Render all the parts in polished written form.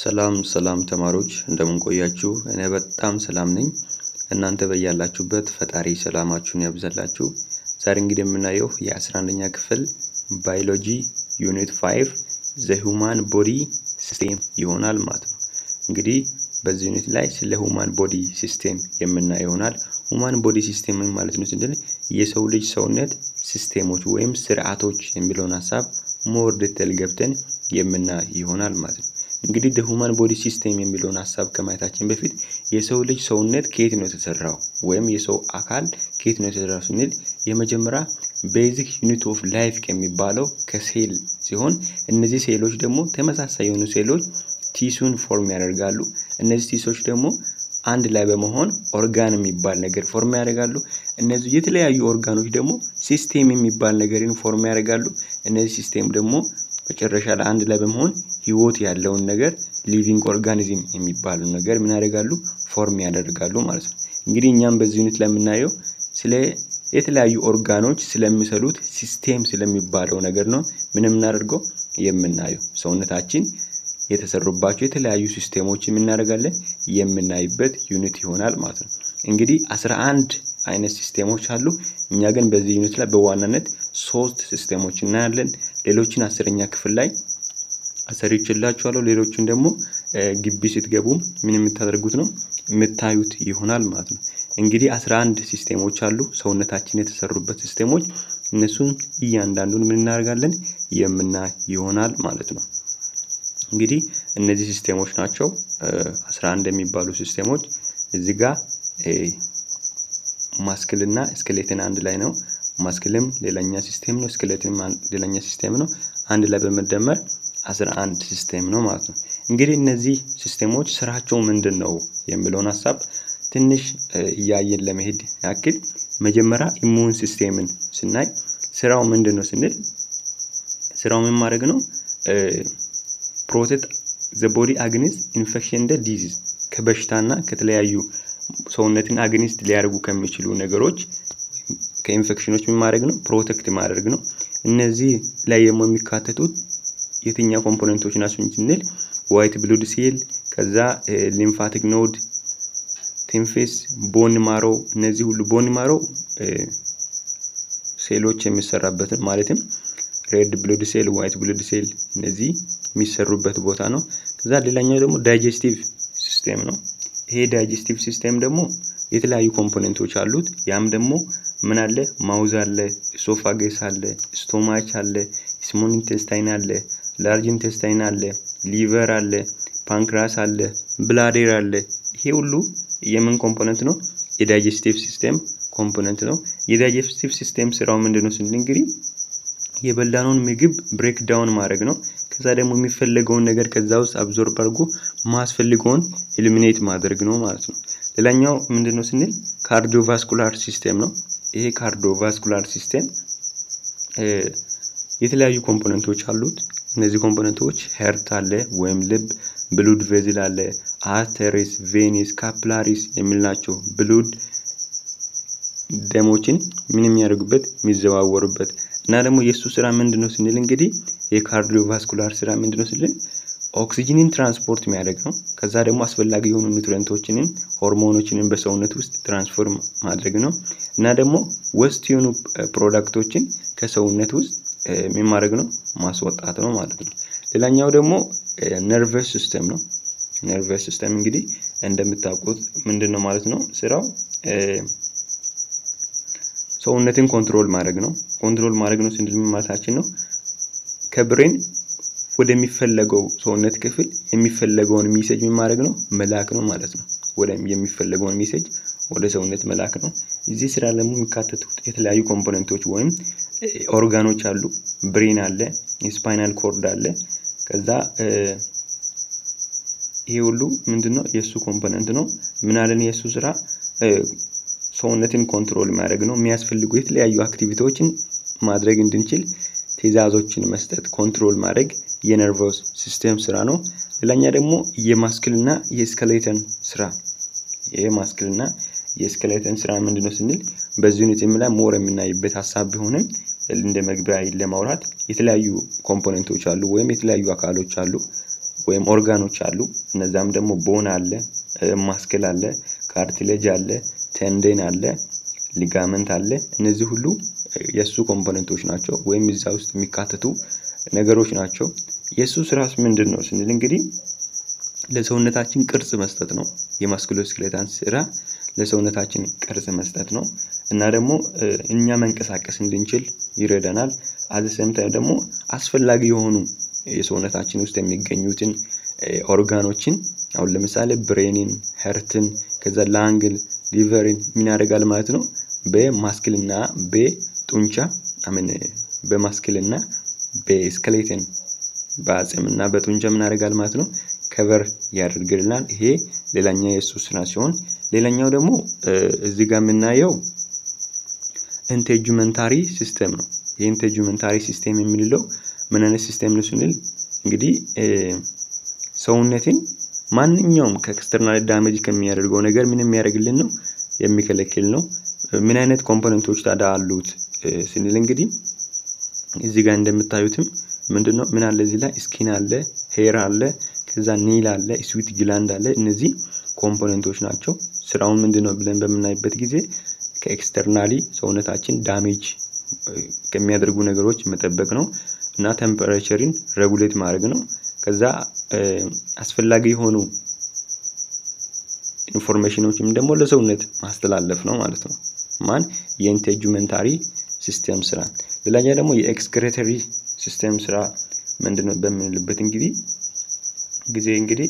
ሰላም ተማሪዎች እንደምን ቆያችሁ? እኔ በጣም ሰላም ነኝ። እናንተ በያላችሁበት ፈጣሪ ሰላማችሁን ያብዛላችሁ። ዛሬ እንግዲህ የምናየው የ11ኛ ክፍል ባዮሎጂ ዩኒት 5 ዘ ሁማን ቦዲ ሲስተም ይሆናል ማለት ነው። እንግዲህ በዚህ ዩኒት ላይ ስለ ሁማን ቦዲ ሲስተም የምናየው ይሆናል። ሁማን ቦዲ ሲስተም ማለት ነው ስንል የሰው ልጅ ሰውነት ሲስተሞች ወይም ስርዓቶች የሚለውን ሐሳብ ሞር ዲቴል ገብተን የምናይ ይሆናል ማለት ነው። እንግዲህ the human body system የሚለውን ሐሳብ ከማየታችን በፊት የሰው ልጅ ሰውነት ከየት ነው የተሰራው ወይም የሰው አካል ከየት ነው የተሰራው ስንል የመጀመሪያ ቤዚክ ዩኒት ኦፍ ላይፍ ከሚባለው ከሴል ሲሆን እነዚህ ሴሎች ደግሞ ተመሳሳይ የሆኑ ሴሎች ቲሱን ፎርም ያደርጋሉ። እነዚህ ቲሶች ደግሞ አንድ ላይ በመሆን ኦርጋን የሚባል ነገር ፎርም ያደርጋሉ። እነዚህ የተለያዩ ኦርጋኖች ደግሞ ሲስተም የሚባል ነገርን ፎርም ያደርጋሉ። እነዚህ ሲስተም ደግሞ መጨረሻ ላይ አንድ ላይ በመሆን ህይወት ያለውን ነገር ሊቪንግ ኦርጋኒዝም የሚባለው ነገር ምን ያደርጋሉ ፎርም ያደርጋሉ ማለት ነው። እንግዲህ እኛም በዚህ ዩኒት ላይ የምናየው ስለ የተለያዩ ኦርጋኖች ስለሚሰሩት ሲስተም ስለሚባለው ነገር ነው ምን እናደርገው የምናየው ሰውነታችን የተሰሩባቸው የተለያዩ ሲስተሞች እናደርጋለን የምናይበት ዩኒት ይሆናል ማለት ነው። እንግዲህ 11 አይነት ሲስተሞች አሉ። እኛ ግን በዚህ ዩኒት ላይ በዋናነት 3 ሲስተሞች እናያለን። ሌሎችን 10ኛ ክፍል ላይ አሰሪችላችኋለሁ። ሌሎችን ደግሞ ግቢ ስትገቡ ምን የምታደርጉት ነው የምታዩት ይሆናል ማለት ነው። እንግዲህ 11 ሲስተሞች አሉ ሰውነታችን የተሰሩበት ሲስተሞች። እነሱን እያንዳንዱን ምን እናደርጋለን የምናይ ይሆናል ማለት ነው። እንግዲህ እነዚህ ሲስተሞች ናቸው 11 የሚባሉ ሲስተሞች። እዚህ ጋር ማስክልና ስኬሌተን አንድ ላይ ነው። ማስክልም ሌላኛ ሲስተም ነው፣ ስኬሌተንም ሌላኛ ሲስተም ነው። አንድ ላይ በመደመር 11 ሲስተም ነው ማለት ነው። እንግዲህ እነዚህ ሲስተሞች ስራቸው ምንድነው የሚለውን ሐሳብ ትንሽ እያየን ለመሄድ ያክል መጀመሪያ ኢሙን ሲስተምን ስናይ ስራው ምንድነው ስንል ስራው ምን ማድረግ ነው ፕሮቴክት ዘ ቦዲ አግኒስት ኢንፌክሽን እንደ ዲዚዝ ከበሽታና ከተለያዩ ሰውነትን አግኒስት ሊያደርጉ ከሚችሉ ነገሮች ከኢንፌክሽኖች ምን ማድረግ ነው ፕሮቴክት ማድረግ ነው። እነዚህ ላይ የሚካተቱት የትኛው ኮምፖነንቶች ናቸው ስንል ዋይት ብሉድ ሴል፣ ከዛ ሊምፋቲክ ኖድ፣ ቲምፌስ፣ ቦን ማሮ። እነዚህ ሁሉ ቦን ማሮ ሴሎች የሚሰራበት ማለትም ሬድ ብሉድ ሴል፣ ዋይት ብሉድ ሴል እነዚህ የሚሰሩበት ቦታ ነው። ከዛ ሌላኛው ደግሞ ዳይጀስቲቭ ሲስተም ነው። ይሄ ዳይጀስቲቭ ሲስተም ደግሞ የተለያዩ ኮምፖነንቶች አሉት። ያም ደግሞ ምን አለ ማውዝ አለ፣ ኢሶፋገስ አለ፣ ስቶማች አለ፣ ስሞል ኢንቴስታይን አለ፣ ላርጅ ኢንቴስታይን አለ፣ ሊቨር አለ፣ ፓንክራስ አለ፣ ብላዴር አለ። ይሄ ሁሉ የምን ኮምፖነንት ነው የዳይጀስቲቭ ሲስተም ኮምፖነንት ነው። የዳይጀስቲቭ ሲስተም ስራው ምንድነው ስንል እንግዲህ የበላነውን ምግብ ብሬክ ዳውን ማድረግ ነው። ከዛ ደግሞ የሚፈልገውን ነገር ከዛ ውስጥ አብዞርብ አድርጎ ማስፈልገውን ኤሊሚኔት ማድረግ ነው ማለት ነው። ሌላኛው ምንድነው ስንል ካርዲዮቫስኩላር ሲስተም ነው። ይሄ ካርዲዮቫስኩላር ሲስተም የተለያዩ ኮምፖነንቶች አሉት። እነዚህ ኮምፖነንቶች ሄርት አለ ወይም ልብ፣ ብሉድ ቬዝል አለ፣ አርተሪስ፣ ቬኒስ፣ ካፕላሪስ የሚልናቸው ብሉድ ደሞችን ምን የሚያደርጉበት የሚዘዋወሩበት እና ደግሞ የሱ ስራ ምንድነው ስንል እንግዲህ የካርዲዮቫስኩላር ስራ ምንድነው ስንል ኦክሲጅንን ትራንስፖርት የሚያደርግ ነው። ከዛ ደግሞ አስፈላጊ የሆኑ ኒውትሪየንቶችንን ሆርሞኖችንን በሰውነት ውስጥ ትራንስፎርም ማድረግ ነው እና ደግሞ ወስት የሆኑ ፕሮዳክቶችን ከሰውነት ውስጥ ምን ማድረግ ነው ማስወጣት ነው ማለት ነው። ሌላኛው ደግሞ ነርቨስ ሲስተም ነው። ነርቨስ ሲስተም እንግዲህ እንደምታውቁት ምንድነው ማለት ነው ስራው ሰውነትን ኮንትሮል ማድረግ ነው። ኮንትሮል ማድረግ ነው ስንል ምን ማለታችን ነው ከብሬን ወደሚፈለገው ሰውነት ክፍል የሚፈለገውን ሜሴጅ ምን ማድረግ ነው መላክ ነው ማለት ነው። የሚፈለገውን ሜሴጅ ወደ ሰውነት መላክ ነው። እዚህ ስራ ደግሞ የሚካተቱት የተለያዩ ኮምፖነንቶች ወይም ኦርጋኖች አሉ። ብሬን አለ፣ ስፓይናል ኮርድ አለ። ከዛ ይሄ ሁሉ ምንድነው የሱ ኮምፖነንት ነው። ምን አለን የሱ ስራ ሰውነትን ኮንትሮል ማድረግ ነው። የሚያስፈልጉ የተለያዩ አክቲቪቲዎችን ማድረግ እንድንችል ትዕዛዞችን መስጠት ኮንትሮል ማድረግ የነርቨስ ሲስተም ስራ ነው። ሌላኛ ደግሞ የማስክልና የስኬሌተን ስራ። የማስክልና የስኬሌተን ስራ ምንድነው ስንል በዚህ ዩኒት ላይ ሞር የምናይበት ሐሳብ ቢሆንም እንደ መግቢያ ለማውራት የተለያዩ ኮምፖነንቶች አሉ ወይም የተለያዩ አካሎች አሉ። ወይም ኦርጋኖች አሉ። እነዛም ደግሞ ቦን አለ፣ ማስክል አለ፣ ካርቲሌጅ አለ፣ ቴንደን አለ፣ ሊጋመንት አለ። እነዚህ ሁሉ የሱ ኮምፖነንቶች ናቸው ወይም እዛ ውስጥ የሚካተቱ ነገሮች ናቸው። የሱ ስራስ ምንድነው ስንል እንግዲህ ለሰውነታችን ቅርጽ መስጠት ነው። የማስኩሎስኬሌታል ስራ ለሰውነታችን ቅርጽ መስጠት ነው እና ደግሞ እኛ መንቀሳቀስ እንድንችል ይረዳናል። አዘሰም ታይም ደግሞ አስፈላጊ የሆኑ የሰውነታችን ውስጥ የሚገኙትን ኦርጋኖችን አሁን ለምሳሌ ብሬንን፣ ሀርትን፣ ከዛ ላንግን፣ ሊቨርን ምን ያደርጋል ማለት ነው በማስክልና በጡንቻ በማስክልና በስኬሌተን በአጽምና በጡንቻ ምን ያደርጋል ማለት ነው ከቨር ያደርግልናል። ይሄ ሌላኛው የሱ ስራ ሲሆን ሌላኛው ደግሞ እዚህ ጋር የምናየው ኢንቴጁመንታሪ ሲስተም ነው። ይሄ ኢንቴጁመንታሪ ሲስተም የሚለው ምን አይነት ሲስተም ነው ስንል እንግዲህ ሰውነትን ማንኛውም ከኤክስተርናል ዳሜጅ ከሚያደርገው ነገር ምን የሚያደርግልን ነው የሚከለክል ነው። ምን አይነት ኮምፖነንቶች ታዲያ አሉት ስንል እንግዲህ እዚህ ጋር እንደምታዩትም ምንድነው ምን አለ እዚህ ላይ ስኪን አለ፣ ሄር አለ፣ ከዛ ኒል አለ፣ ስዊት ግላንድ አለ። እነዚህ ኮምፖነንቶች ናቸው። ስራውን ምንድነው ብለን በምናይበት ጊዜ ከኤክስተርናሊ ሰውነታችን ዳሜጅ ከሚያደርጉ ነገሮች መጠበቅ ነው እና ቴምፐሬቸርን ሬጉሌት ማድረግ ነው። ከዛ አስፈላጊ የሆኑ ኢንፎርሜሽኖችም ደግሞ ለሰውነት ማስተላለፍ ነው ማለት ነው። ማን የኢንቴጁመንታሪ ሲስተም ስራ። ሌላኛው ደግሞ የኤክስክሬተሪ ሲስተም ስራ ምንድነው በምንልበት ጊዜ እንግዲህ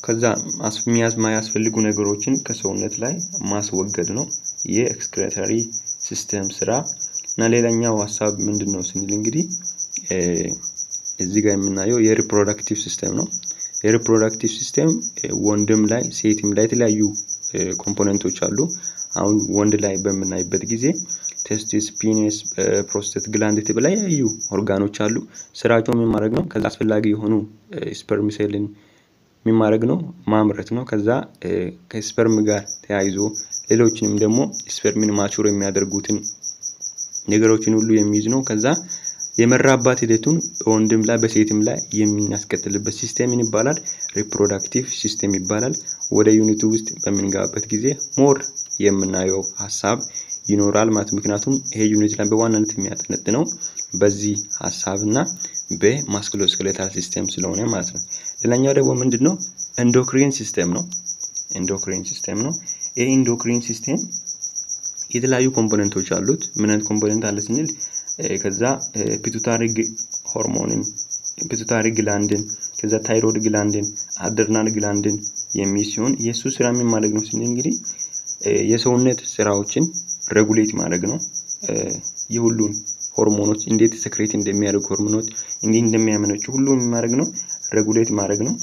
ከዛ ማያስፈልጉ ነገሮችን ከሰውነት ላይ ማስወገድ ነው የኤክስክሬተሪ ሲስተም ስራ። እና ሌላኛው ሐሳብ ምንድነው ስንል እንግዲህ እዚህ ጋር የምናየው የሪፕሮዳክቲቭ ሲስተም ነው። የሪፕሮዳክቲቭ ሲስተም ወንድም ላይ ሴትም ላይ የተለያዩ ኮምፖነንቶች አሉ። አሁን ወንድ ላይ በምናይበት ጊዜ ቴስቲስ፣ ፒኒስ፣ ፕሮስቴት ግላንድ የተለያዩ ኦርጋኖች አሉ። ስራቸው ምን ማድረግ ነው ከዛ አስፈላጊ የሆኑ ስፐርም ሴልን ምን ማድረግ ነው ማምረት ነው። ከዛ ከስፐርም ጋር ተያይዞ ሌሎችንም ደግሞ ስፐርምን ማቹር የሚያደርጉትን ነገሮችን ሁሉ የሚይዝ ነው። ከዛ የመራባት ሂደቱን በወንድም ላይ በሴትም ላይ የሚያስከትልበት ሲስተም ምን ይባላል ሪፕሮዳክቲቭ ሲስተም ይባላል። ወደ ዩኒቱ ውስጥ በምንገባበት ጊዜ ሞር የምናየው ሐሳብ ይኖራል ማለት ምክንያቱም ይሄ ዩኒት ላይ በዋናነት የሚያጠነጥነው በዚህ ሐሳብና በማስኩሎስኬሌታል ሲስተም ስለሆነ ማለት ነው። ሌላኛው ደግሞ ምንድነው ኤንዶክሪን ሲስተም ነው። ኤንዶክሪን ሲስተም ነው። ይሄ ኤንዶክሪን ሲስተም የተለያዩ ኮምፖነንቶች አሉት። ምን አይነት ኮምፖነንት አለ ስንል ከዛ ፒቱታሪ ሆርሞንን፣ ፒቱታሪ ግላንድን፣ ከዛ ታይሮይድ ግላንድን፣ አድርናል ግላንድን የሚሲሆን የሱ ስራ ምን ማለት ነው ስንል እንግዲህ የሰውነት ስራዎችን ሬጉሌት ማድረግ ነው። የሁሉን ሆርሞኖች እንዴት ሰክሬት እንደሚያደርጉ ሆርሞኖች እንዴት እንደሚያመነጩ ሁሉም ማድረግ ነው ሬጉሌት ማድረግ ነው።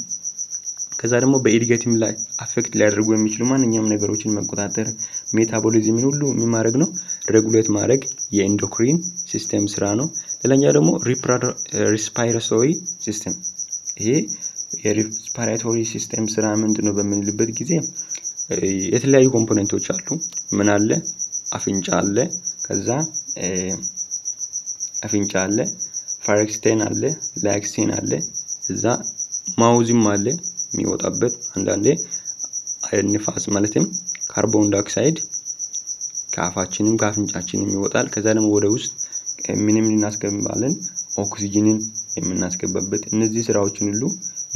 ከዛ ደግሞ በኤድገትም ላይ አፌክት ሊያደርጉ የሚችሉ ማንኛውም ነገሮችን መቆጣጠር ሜታቦሊዝምን ሁሉ ምን ማድረግ ነው ሬጉሌት ማድረግ የኤንዶክሪን ሲስተም ስራ ነው። ሌላኛው ደግሞ ሪስፓይሬቶሪ ሲስተም። ይሄ የሪስፓይሬቶሪ ሲስተም ስራ ምንድነው በምንልበት ጊዜ የተለያዩ ኮምፖነንቶች አሉ። ምን አለ አፍንጫ አለ፣ ከዛ አፍንጫ አለ፣ ፋሪንክስቴን አለ፣ ላክሲን አለ፣ እዛ ማውዝም አለ የሚወጣበት አንዳንዴ ንፋስ ማለትም ካርቦን ዳይኦክሳይድ ከአፋችንም ከአፍንጫችንም ይወጣል። ከዛ ደግሞ ወደ ውስጥ ምንም እናስገባለን ኦክሲጅንን የምናስገባበት። እነዚህ ስራዎችን ሁሉ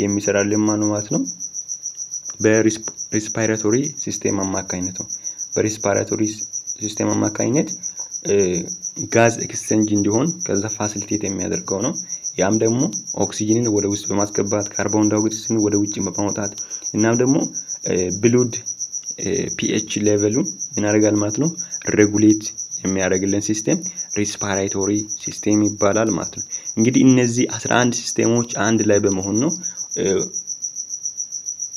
የሚሰራልን ማን ማለት ነው በሪስፓይሬቶሪ ሲስተም አማካኝነት ነው። በሪስፓይሬቶሪ ሲስተም አማካኝነት ጋዝ ኤክስቼንጅ እንዲሆን ከዛ ፋሲሊቴት የሚያደርገው ነው። ያም ደግሞ ኦክሲጅንን ወደ ውስጥ በማስገባት ካርቦን ዳይኦክሳይድን ወደ ውጭ በማውጣት እናም ደግሞ ብሉድ ፒኤች ሌቨሉን ምን ያደርጋል ማለት ነው ሬጉሌት የሚያደርግልን ሲስተም ሪስፓይሬቶሪ ሲስተም ይባላል ማለት ነው። እንግዲህ እነዚህ 11 ሲስተሞች አንድ ላይ በመሆን ነው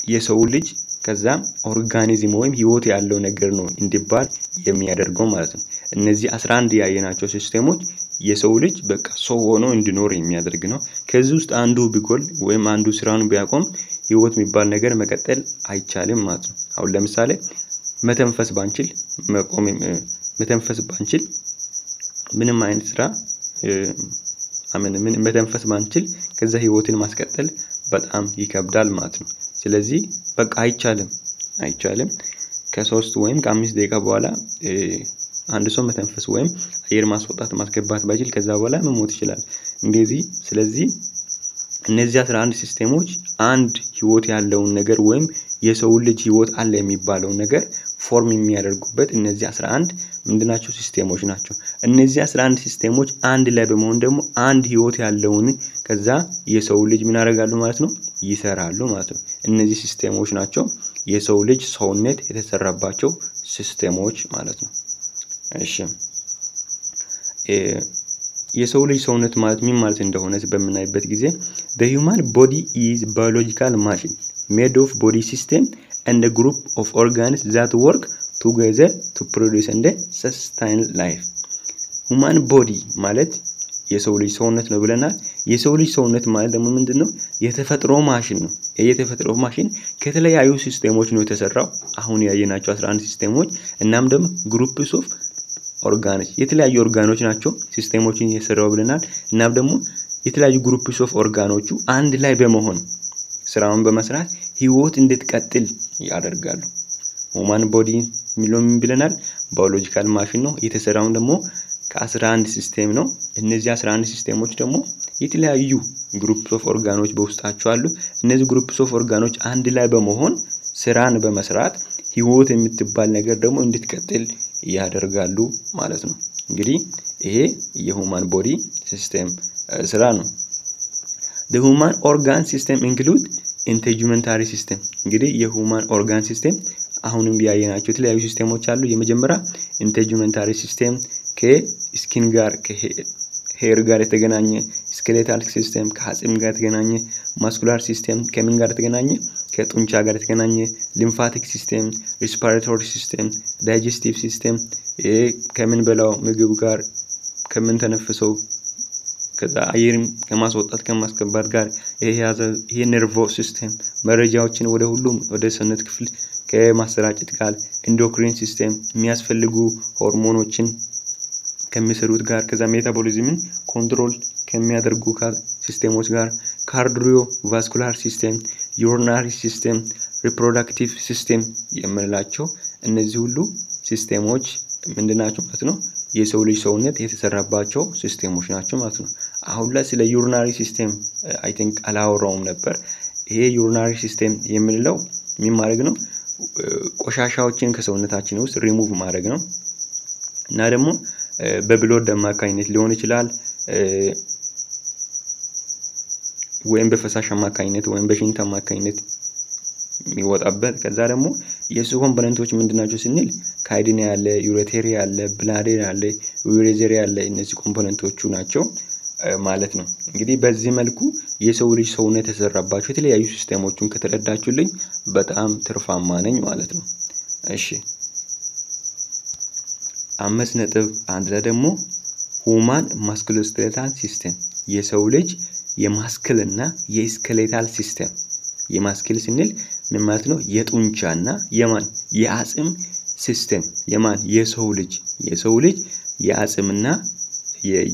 የሰው ልጅ ከዛ ኦርጋኒዝም ወይም ህይወት ያለው ነገር ነው እንዲባል የሚያደርገው ማለት ነው። እነዚህ 11 ያየናቸው ሲስተሞች የሰው ልጅ በቃ ሰው ሆኖ እንዲኖር የሚያደርግ ነው። ከዚህ ውስጥ አንዱ ቢጎል ወይም አንዱ ስራውን ቢያቆም ህይወት የሚባል ነገር መቀጠል አይቻልም ማለት ነው። አሁን ለምሳሌ መተንፈስ ባንችል ምንም አይነት ስራ ምን መተንፈስ ባንችል ከዛ ህይወትን ማስቀጠል በጣም ይከብዳል ማለት ነው። ስለዚህ በቃ አይቻልም ከ3 ወይም ከ5 ደቂቃ በኋላ አንድ ሰው መተንፈስ ወይም አየር ማስወጣት ማስገባት ባይችል ከዛ በኋላ መሞት ይችላል እንደዚህ። ስለዚህ እነዚህ 11 ሲስተሞች አንድ ህይወት ያለውን ነገር ወይም የሰው ልጅ ህይወት አለ የሚባለው ነገር ፎርም የሚያደርጉበት እነዚህ 11 ምንድናቸው ሲስተሞች ናቸው። እነዚህ 11 ሲስተሞች አንድ ላይ በመሆን ደግሞ አንድ ህይወት ያለውን ከዛ የሰው ልጅ ምን ያደርጋሉ ማለት ነው ይሰራሉ ማለት ነው። እነዚህ ሲስተሞች ናቸው የሰው ልጅ ሰውነት የተሰራባቸው ሲስተሞች ማለት ነው። እሺ የሰው ልጅ ሰውነት ማለት ምን ማለት እንደሆነ በምናይበት ጊዜ the human body is biological machine made of body system and a group of organs that work together to produce and sustain life. human body ማለት የሰው ልጅ ሰውነት ነው ብለናል። የሰው ልጅ ሰውነት ማለት ደግሞ ምንድነው የተፈጥሮ ማሽን ነው። የተፈጥሮ ማሽን ከተለያዩ ሲስተሞች ነው የተሰራው አሁን ያየናቸው 11 ሲስተሞች እናም ደግሞ ግሩፕስ ኦፍ ኦርጋኖች የተለያዩ ኦርጋኖች ናቸው ሲስተሞችን የሰራው ብለናል። እናም ደግሞ የተለያዩ ግሩፕስ ኦፍ ኦርጋኖቹ አንድ ላይ በመሆን ስራውን በመስራት ህይወት እንድትቀጥል ያደርጋሉ። ሁማን ቦዲ ሚሊዮን ብለናል ባዮሎጂካል ማሽን ነው። የተሰራው ደግሞ ከ11 ሲስተም ነው። እነዚህ 11 ሲስተሞች ደግሞ የተለያዩ ግሩፕስ ኦፍ ኦርጋኖች በውስጣቸው አሉ። እነዚህ ግሩፕስ ኦፍ ኦርጋኖች አንድ ላይ በመሆን ስራን በመስራት ህይወት የምትባል ነገር ደግሞ እንድትቀጥል ያደርጋሉ ማለት ነው። እንግዲህ ይሄ የሁማን ቦዲ ሲስተም ስራ ነው። the human organ system include integumentary system እንግዲህ የሁማን ኦርጋን ሲስተም አሁንም ያየናቸው የተለያዩ ሲስተሞች አሉ። የመጀመሪያ integumentary system ከስኪን ጋር ከሄር ጋር የተገናኘ ስኬሌታል ሲስተም ከአጽም ጋር የተገናኘ ማስኩላር ሲስተም ከምን ጋር የተገናኘ ከጡንቻ ጋር የተገናኘ ሊምፋቲክ ሲስተም ሪስፓራቶሪ ሲስተም ዳይጀስቲቭ ሲስተም ከምን በላው ምግብ ጋር ከምን ተነፍሰው ከዛ አየርን ከማስወጣት ከማስገባት ጋር ይሄ ነርቮ ሲስተም መረጃዎችን ወደ ሁሉም ወደ ሰውነት ክፍል ከማሰራጨት ጋር ኢንዶክሪን ሲስተም የሚያስፈልጉ ሆርሞኖችን ከሚሰሩት ጋር ከዛ ሜታቦሊዝምን ኮንትሮል ከሚያደርጉ ሲስተሞች ጋር ካርዲዮ ቫስኩላር ሲስተም ዩሪናሪ ሲስተም ሪፕሮዳክቲቭ ሲስተም የምንላቸው እነዚህ ሁሉ ሲስተሞች ምንድናቸው ማለት ነው የሰው ልጅ ሰውነት የተሰራባቸው ሲስተሞች ናቸው ማለት ነው። አሁን ላይ ስለ ዩሪናሪ ሲስተም አይ ቲንክ አላወራውም ነበር። ይሄ ዩሪናሪ ሲስተም የምንለው ምን ማድረግ ነው ቆሻሻዎችን ከሰውነታችን ውስጥ ሪሙቭ ማድረግ ነው እና ደግሞ በብሎድ አማካኝነት ሊሆን ይችላል ወይም በፈሳሽ አማካኝነት ወይም በሽንት አማካኝነት የሚወጣበት ከዛ ደግሞ የሱ ኮምፖነንቶች ምንድናቸው ስንል ካይዲን ያለ ዩሬተሪ ያለ ብላዴር ያለ ዩሬዘሪ ያለ እነዚህ ኮምፖነንቶቹ ናቸው ማለት ነው። እንግዲህ በዚህ መልኩ የሰው ልጅ ሰውነት የተሰራባቸው የተለያዩ ሲስተሞችን ከተረዳችሁልኝ በጣም ትርፋማ ነኝ ማለት ነው። እሺ 5.1 ላይ ደግሞ ሁማን ማስኩሎስኬሌታል ሲስተም የሰው ልጅ የማስክልና የስኬሌታል ሲስተም የማስክል ስንል ምን ማለት ነው የጡንቻና የአጽም ሲስተም የሰው ልጅ የአጽምና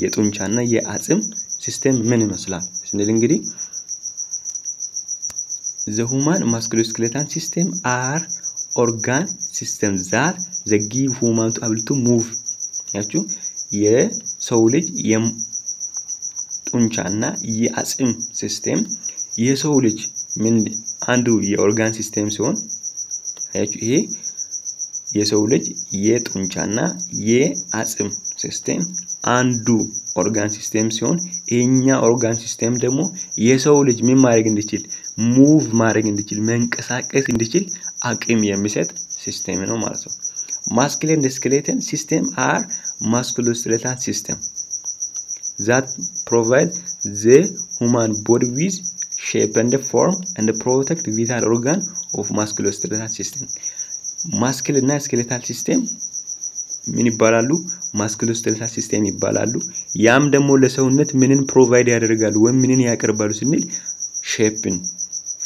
የጡንቻና የአጽም ሲስተም ምን ይመስላል ስንል እንግዲህ the human musculoskeletal system are organ system that give human to able to move ያችሁ የሰው ልጅ የጡንቻና የአጽም ሲስተም የሰው ልጅ ምን አንዱ የኦርጋን ሲስተም ሲሆን ያችሁ ይሄ የሰው ልጅ የጡንቻና የአጽም ሲስተም አንዱ ኦርጋን ሲስተም ሲሆን እኛ ኦርጋን ሲስተም ደግሞ የሰው ልጅ ምን ማድረግ እንዲችል ሙቭ ማድረግ እንዲችል መንቀሳቀስ እንዲችል አቅም የሚሰጥ ሲስተም ነው ማለት ነው። Muscular and skeletal system are musculoskeletal system that provide the human body with shape and form and protect vital organ of musculoskeletal system. Muscular and skeletal system ምን ይባላሉ ማስኩሎስኬሌታል ሲስተም ይባላሉ። ያም ደግሞ ለሰውነት ምንን ፕሮቫይድ ያደርጋሉ ወይ ምንን ያቀርባሉ ስንል ሼፕን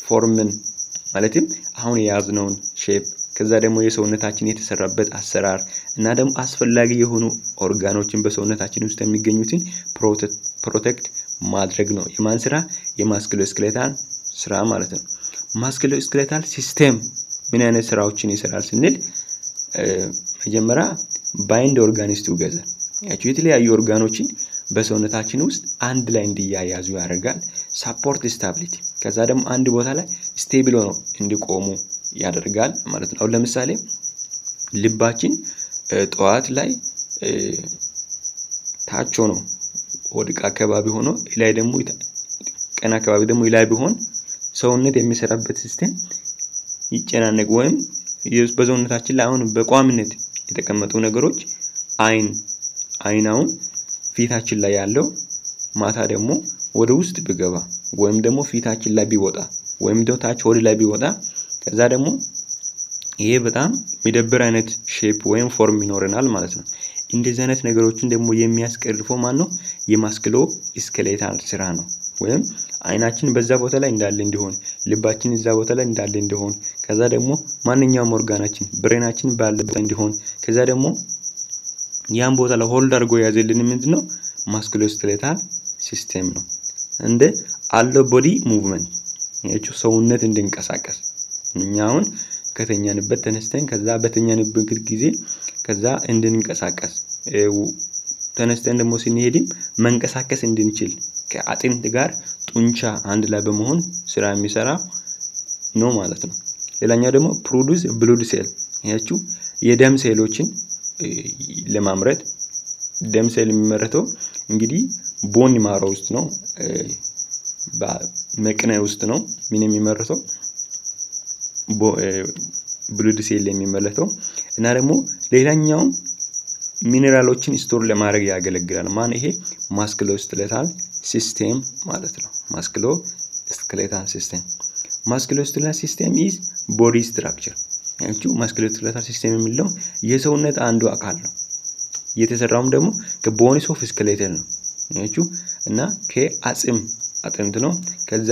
ፎርምን ማለትም አሁን ያዝነውን ሼፕ ከዛ ደግሞ የሰውነታችን የተሰራበት አሰራር እና ደግሞ አስፈላጊ የሆኑ ኦርጋኖችን በሰውነታችን ውስጥ የሚገኙትን ፕሮቴክት ማድረግ ነው። የማን ስራ? የማስኩሎስኬሌታል ስራ ማለት ነው። ማስኩሎስኬሌታል ሲስተም ምን አይነት ስራዎችን ይሰራል ስንል መጀመሪያ ባይንድ ኦርጋንስ ቱጌዘር ያቺው የተለያዩ ኦርጋኖችን በሰውነታችን ውስጥ አንድ ላይ እንዲያያዙ ያደርጋል። ሰፖርት ስታቢሊቲ ከዛ ደግሞ አንድ ቦታ ላይ ስቴብል ሆኖ እንዲቆሙ ያደርጋል ማለት ነው። ለምሳሌ ልባችን ጠዋት ላይ ታች ሆኖ ወድቅ አካባቢ ሆኖ ላይ ደግሞ ቀና አካባቢ ደግሞ ላይ ቢሆን ሰውነት የሚሰራበት ሲስተም ይጨናነቅ ወይም በሰውነታችን ላይ አሁን በቋሚነት የተቀመጡ ነገሮች አይናውን ፊታችን ላይ ያለው ማታ ደግሞ ወደ ውስጥ ቢገባ ወይም ደግሞ ፊታችን ላይ ቢወጣ ወይም ደግሞ ታች ወደ ላይ ቢወጣ ከዛ ደግሞ ይሄ በጣም የሚደብር አይነት ሼፕ ወይም ፎርም ይኖረናል ማለት ነው። እንደዚህ አይነት ነገሮችን ደግሞ የሚያስቀርፈው ማን ነው? የማስኩሎስኬሌታል ስራ ነው። ወይም አይናችን በዛ ቦታ ላይ እንዳለ እንዲሆን ልባችን እዛ ቦታ ላይ እንዳለ እንዲሆን ከዛ ደግሞ ማንኛውም ኦርጋናችን ብሬናችን ባለበት እንዲሆን ከዛ ደግሞ ያን ቦታ ላይ ሆልድ አድርጎ ያዘልን ምንድነው? ማስኩሎስኬሌታል ሲስተም ነው። እንደ አለው ቦዲ ሙቭመንት ያቺው ሰውነት እንድንቀሳቀስ እኛውን ከተኛንበት ተነስተን ከዛ በተኛንበት ጊዜ ከዛ እንድንቀሳቀስ ተነስተን ደግሞ ስንሄድም መንቀሳቀስ እንድንችል ከአጥንት ጋር ጡንቻ አንድ ላይ በመሆን ስራ የሚሰራ ነው ማለት ነው። ሌላኛው ደግሞ ፕሮዲዩስ ብሉድ ሴል ያቺው የደም ሴሎችን ለማምረት ደም ሴል የሚመረተው እንግዲህ ቦን ማሮ ውስጥ ነው በመቅነ ውስጥ ነው ምን የሚመረተው ብሉድ ሴል የሚመረተው እና ደግሞ ሌላኛው ሚነራሎችን ስቶር ለማድረግ ያገለግላል። ማን? ይሄ ማስኩሎስኬሌታል ሲስተም ማለት ነው። ማስኩሎስኬሌታል ሲስተም ማስኩሎስኬሌታል ሲስተም ኢዝ ቦዲ ስትራክቸር ያቺው ማስኩሎስኬሌታል ሲስተም የሚለው የሰውነት አንዱ አካል ነው። የተሰራውም ደግሞ ከቦንስ ኦፍ ስኬሌተን ነው ያቺው እና ከአጽም አጥንት ነው። ከዛ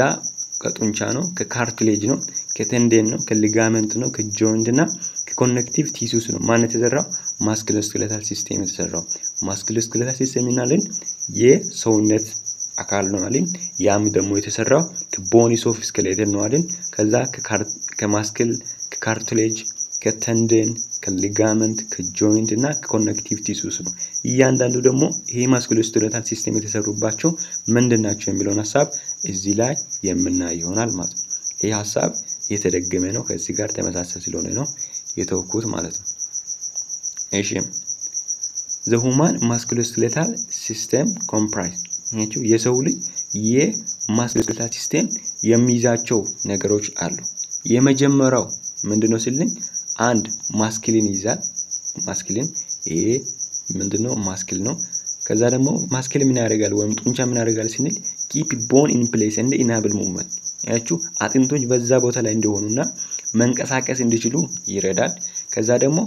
ከጡንቻ ነው፣ ከካርትሌጅ ነው፣ ከቴንደን ነው፣ ከሊጋመንት ነው፣ ከጆይንት እና ከኮኔክቲቭ ቲሹስ ነው። ማን የተሰራው? ማስኩሎስኬሌታል ሲስተም የተሰራው። ማስኩሎስኬሌታል ሲስተም እናልን የሰውነት አካል ነው አልን። ያም ደግሞ የተሰራው ከቦንስ ኦፍ ስኬሌተን ነው አልን። ከዛ ከካርትሌጅ፣ ከቴንደን፣ ከሊጋመንት፣ ከጆይንት እና ከኮኔክቲቭ ቲሹስ ነው። እያንዳንዱ ደግሞ ይሄ ማስኩሎስኬሌታል ሲስተም የተሰሩባቸው ምንድናቸው የሚለውን ሐሳብ እዚህ ላይ የምናይ ይሆናል ማለት ነው። ይሄ ሐሳብ የተደገመ ነው ከዚህ ጋር ተመሳሳይ ስለሆነ ነው የተወኩት ማለት ነው። እሺ the human musculoskeletal system comprise ያቺው የሰው ልጅ የማስኩሎስኬሌታል ሲስተም የሚይዛቸው ነገሮች አሉ። የመጀመሪያው ምንድነው ሲልን አንድ ማስክሊን ይዛል። ማስክሊን ይሄ ምንድነው? ማስክል ነው። ከዛ ደግሞ ማስክል ምን ያደርጋል ወይም ጡንቻ ምን ያደርጋል ስንል keep bone in place and enable movement ያቺው አጥንቶች በዛ ቦታ ላይ እንደሆኑና መንቀሳቀስ እንዲችሉ ይረዳል። ከዛ ደግሞ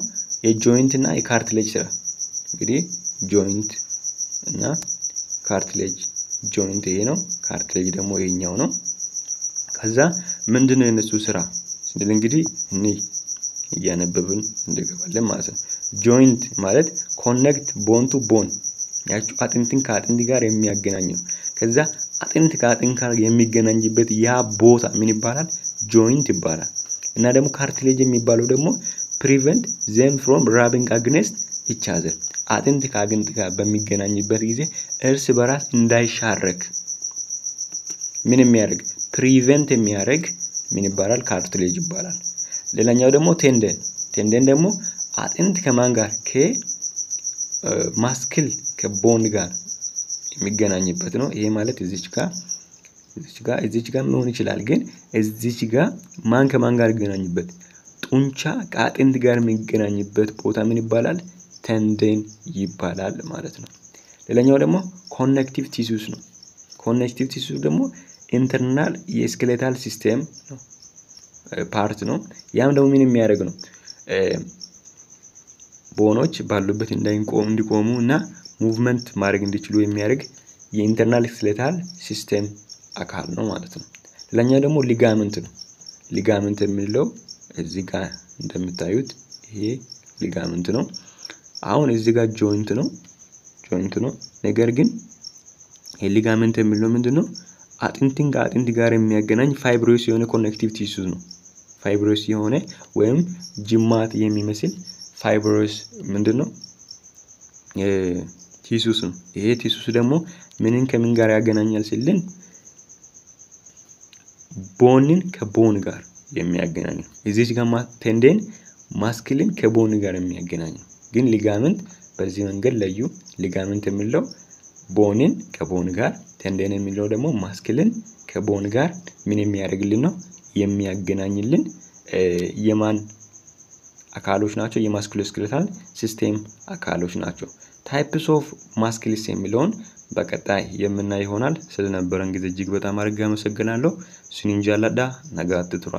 የጆይንት እና የካርትሌጅ ስራ እንግዲህ ጆይንት እና ካርትሌጅ ጆይንት ይሄ ነው፣ ካርትሌጅ ደግሞ ይሄኛው ነው። ከዛ ምንድነው የነሱ ስራ ስንል እንግዲህ እኔ እያነበብን እንደገባለን ማለት ነው። ጆይንት ማለት ኮኔክት ቦን ቱ ቦን ያቺው አጥንትን ከአጥንት ጋር የሚያገናኝ ነው። ከዛ አጥንት ከአጥንት ጋር የሚገናኝበት ያ ቦታ ምን ይባላል? ጆይንት ይባላል። እና ደግሞ ካርትሌጅ የሚባለው ደግሞ prevent them from rubbing against each other አጥንት ከአጥንት ጋር በሚገናኝበት ጊዜ እርስ በራስ እንዳይሻረክ ምን የሚያደርግ prevent የሚያደርግ ምን ይባላል? ካርትሌጅ ይባላል። ሌላኛው ደግሞ ቴንደን ደግሞ አጥንት ከማን ጋር? ከማስክል ከቦን ጋር የሚገናኝበት ነው። ይሄ ማለት እዚች ጋር መሆን ይችላል። ግን እዚች ጋር ማን ከማን ጋር ይገናኝበት? ጡንቻ ከአጥንት ጋር የሚገናኝበት ቦታ ምን ይባላል? ቴንደን ይባላል ማለት ነው። ሌላኛው ደግሞ ኮኔክቲቭ ቲሹስ ነው። ኮኔክቲቭ ቲሹስ ደግሞ ኢንተርናል የስኬሌታል ሲስተም ነው ፓርት ነው። ያም ደግሞ ምን የሚያደርግ ነው? ቦኖች ባሉበት እንዲቆሙ እና ሙቭመንት ማድረግ እንዲችሉ የሚያደርግ የኢንተርናል ስኬሌታል ሲስተም አካል ነው ማለት ነው። ሌላኛው ደግሞ ሊጋመንት ነው። ሊጋመንት የሚለው እዚህ ጋር እንደምታዩት ይሄ ሊጋመንት ነው። አሁን እዚህ ጋር ጆይንት ነው። ነገር ግን ሊጋመንት የሚለው ምንድነው? አጥንትን ከአጥንት ጋር የሚያገናኝ ፋይብሮስ የሆነ ኮኔክቲቭ ቲሹ ነው። ፋይብሮስ የሆነ ወይም ጅማት የሚመስል ፋይብሮስ ምንድነው? ቲሹስ ነው። ይሄ ቲሹስ ደግሞ ምንን ከምን ጋር ያገናኛል ሲልን ቦንን ከቦን ጋር የሚያገናኝ ነው። እዚህ ጋር ቴንደን ማስክልን ከቦን ጋር የሚያገናኝ ነው። ግን ሊጋመንት በዚህ መንገድ ለዩ። ሊጋመንት የሚለው ቦንን ከቦን ጋር፣ ቴንደን የሚለው ደግሞ ማስክልን ከቦን ጋር ምን የሚያደርግልን ነው? የሚያገናኝልን የማን አካሎች ናቸው? የማስኩሎስኬሌታል ሲስተም አካሎች ናቸው። ታይፕስ ኦፍ ማስክልስ የሚለውን በቀጣይ የምናይ ይሆናል። ስለነበረን ጊዜ እጅግ በጣም አድርጌ አመሰግናለሁ። ሲኒንጃላዳ ነጋት ትራ